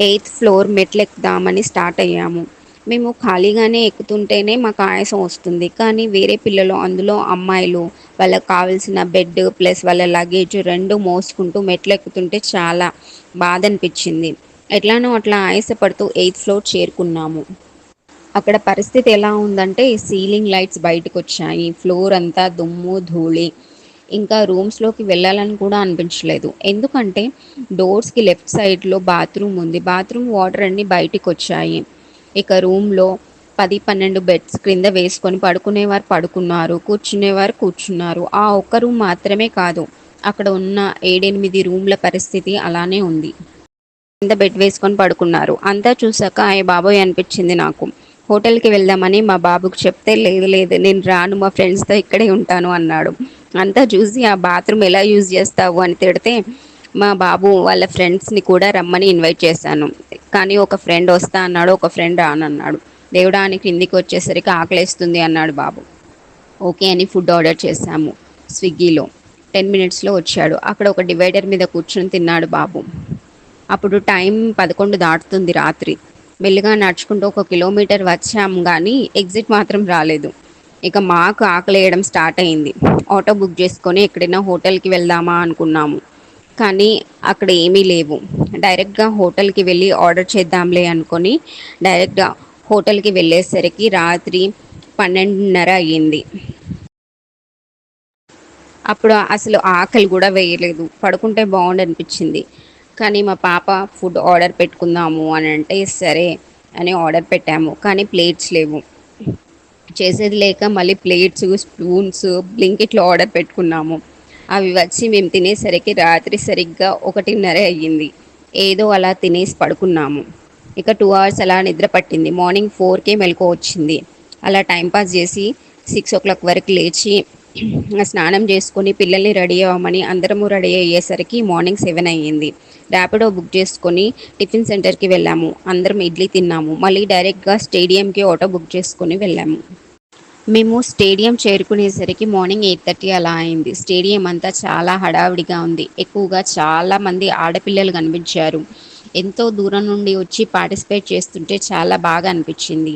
Eighth floor మెట్లెక్కుదామని start అయ్యాము. మేము ఖాళీగానే ఎక్కుతుంటేనే మాకు ఆయాసం వస్తుంది. కానీ వేరే పిల్లలు, అందులో అమ్మాయిలు, వాళ్ళకి కావాల్సిన బెడ్ ప్లస్ వాళ్ళ లగేజ్ 2 మోసుకుంటూ మెట్లెక్కుతుంటే చాలా బాధ అనిపించింది. ఎట్లానో అట్లా ఆయాసపడుతూ ఎయిత్ ఫ్లోర్ చేరుకున్నాము. అక్కడ పరిస్థితి ఎలా ఉందంటే సీలింగ్ లైట్స్ బయటకొచ్చాయి. ఫ్లోర్ అంతా దుమ్ము, ధూళి. ఇంకా రూమ్స్‌లోకి వెళ్ళాలని కూడా అనిపించలేదు. ఎందుకంటే డోర్స్‌కి లెఫ్ట్ సైడ్‌లో బాత్రూమ్ ఉంది. బాత్రూమ్ వాటర్ అన్నీ బయటికొచ్చాయి. ఇక రూమ్‌లో 10, 12 బెడ్స్ క్రింద వేసుకొని పడుకునేవారు పడుకున్నారు. కూర్చునేవారు కూర్చున్నారు. ఆ ఒక్క రూమ్ మాత్రమే కాదు. అక్కడ ఉన్న 7, 8 రూమ్‌ల పరిస్థితి అలానే ఉంది. కింద బెడ్ వేసుకొని పడుకున్నారు. అంతా చూసాక అయ్య బాబోయ్ అనిపించింది నాకు. హోటల్‌కి వెళ్దామని మా బాబుకి చెప్తే లేదు లేదు నేను రాను, మా ఫ్రెండ్స్‌తో ఇక్కడే ఉంటాను అన్నాడు. అంతా చూసి ఆ బాత్రూమ్ ఎలా యూజ్ చేస్తావు అని తిడితే మా బాబు వాళ్ళ ఫ్రెండ్స్‌ని కూడా రమ్మని ఇన్వైట్ చేశాను. కానీ ఒక ఫ్రెండ్ వస్తా అన్నాడు, ఒక ఫ్రెండ్ రానన్నాడు. దేవుడా అని క్రిందికి వచ్చేసరికి ఆకలేస్తుంది అన్నాడు బాబు. ఓకే అని ఫుడ్ ఆర్డర్ చేశాము స్విగ్గీలో. 10 మినిట్స్‌లో వచ్చాడు. అక్కడ ఒక డివైడర్ మీద కూర్చొని తిన్నాడు బాబు. అప్పుడు టైం 11 దాటుతుంది రాత్రి. మెల్లిగా నడుచుకుంటూ 1 కిలోమీటర్ వచ్చాము గానీ ఎగ్జిట్ మాత్రం రాలేదు. ఇక మాకు ఆకలేయడం స్టార్ట్ అయింది. ఆటో బుక్ చేసుకొని ఎక్కడైనా హోటల్‌కి వెళ్దామా అనుకున్నాము. కానీ అక్కడ ఏమీ లేవు. డైరెక్ట్‌గా హోటల్‌కి వెళ్ళి ఆర్డర్ చేద్దాంలే అనుకొని డైరెక్ట్‌గా హోటల్‌కి వెళ్ళేసరికి రాత్రి 12:30 అయ్యింది. అప్పుడు అసలు ఆకలి కూడా వేయలేదు. పడుకుంటే బాగుండనిపించింది. కానీ మా పాప ఫుడ్ ఆర్డర్ పెట్టుకుందాము అని అంటే సరే అని ఆర్డర్ పెట్టాము. కానీ ప్లేట్స్ లేవు. చేసేది లేక మళ్ళీ ప్లేట్స్, స్పూన్స్ బ్లింకిట్లో ఆర్డర్ పెట్టుకున్నాము. అవి వచ్చి మేము తినేసరికి రాత్రి సరిగ్గా 1:30 అయ్యింది. ఏదో అలా తినేసి పడుకున్నాము. ఇక 2 అవర్స్ అలా నిద్ర పట్టింది. మార్నింగ్ 4కే మెలకువ వచ్చింది. అలా టైంపాస్ చేసి 6 వరకు లేచి స్నానం చేసుకొని పిల్లల్ని రెడీ అవ్వమని అందరము రెడీ అయ్యేసరికి మార్నింగ్ 7 అయ్యింది. ర్యాపిడో బుక్ చేసుకొని టిఫిన్ సెంటర్‌కి వెళ్ళాము. అందరం ఇడ్లీ తిన్నాము. మళ్ళీ డైరెక్ట్‌గా స్టేడియంకి ఆటో బుక్ చేసుకొని వెళ్ళాము. మేము స్టేడియం చేరుకునేసరికి మార్నింగ్ 8:30 అలా అయింది. స్టేడియం అంతా చాలా హడావిడిగా ఉంది. ఎక్కువగా చాలామంది ఆడపిల్లలు కనిపించారు. ఎంతో దూరం నుండి వచ్చి పార్టిసిపేట్ చేస్తుంటే చాలా బాగా అనిపించింది.